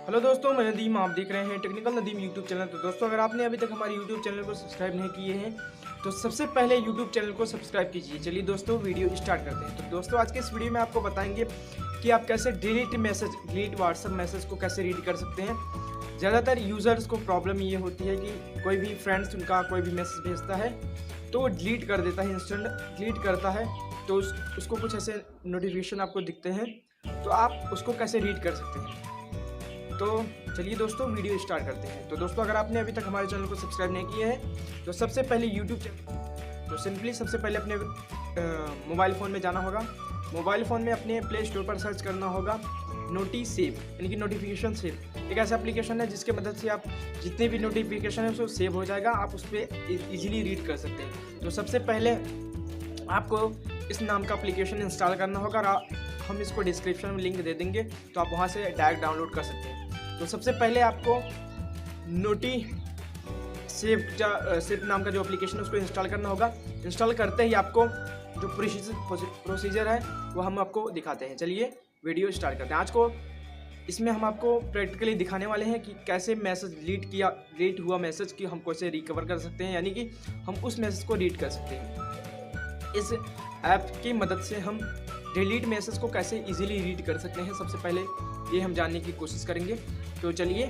Hello दोस्तों, मैं नदीम। आप देख रहे हैं टेक्निकल नदीम यूट्यूब चैनल। तो दोस्तों, अगर आपने अभी तक हमारे यूट्यूब चैनल को सब्सक्राइब नहीं किए हैं तो सबसे पहले यूट्यूब चैनल को सब्सक्राइब कीजिए। चलिए दोस्तों, वीडियो स्टार्ट करते हैं। तो दोस्तों, आज के इस वीडियो में आपको बताएंगे कि आप कैसे डिलीट व्हाट्सएप मैसेज को कैसे रीड कर सकते हैं। ज़्यादातर यूज़र्स को प्रॉब्लम ये होती है कि कोई भी फ्रेंड्स उनका कोई भी मैसेज भेजता है तो वो डिलीट कर देता है, इंस्टेंट डिलीट करता है। तो उसको कुछ ऐसे नोटिफिकेशन आपको दिखते हैं, तो आप उसको कैसे रीड कर सकते हैं। तो चलिए दोस्तों, वीडियो स्टार्ट करते हैं। तो दोस्तों, अगर आपने अभी तक हमारे चैनल को सब्सक्राइब नहीं किया है तो सबसे पहले यूट्यूब चैनल तो सिंपली सबसे पहले अपने मोबाइल फ़ोन में जाना होगा। मोबाइल फ़ोन में अपने प्ले स्टोर पर सर्च करना होगा नोटी सेव, यानी कि नोटिफिकेशन सेव। एक ऐसा एप्लीकेशन है जिसके मदद से आप जितने भी नोटिफिकेशन है उसको सेव हो जाएगा, आप उस पर ईजिली रीड कर सकते हैं। तो सबसे पहले आपको इस नाम का एप्लीकेशन इंस्टॉल करना होगा और हम इसको डिस्क्रिप्शन में लिंक दे देंगे, तो आप वहाँ से डायरेक्ट डाउनलोड कर सकते हैं। तो सबसे पहले आपको नोटी सेव नाम का जो एप्लीकेशन है उसको इंस्टॉल करना होगा। इंस्टॉल करते ही आपको जो प्रोसीजर है वो हम आपको दिखाते हैं। चलिए वीडियो स्टार्ट करते हैं। आज को इसमें हम आपको प्रैक्टिकली दिखाने वाले हैं कि कैसे मैसेज डिलीट हुआ मैसेज की हम कैसे रिकवर कर सकते हैं, यानी कि हम उस मैसेज को रीड कर सकते हैं। इस ऐप की मदद से हम डिलीट मैसेज को कैसे इजीली रीड कर सकते हैं, सबसे पहले ये हम जानने की कोशिश करेंगे। तो चलिए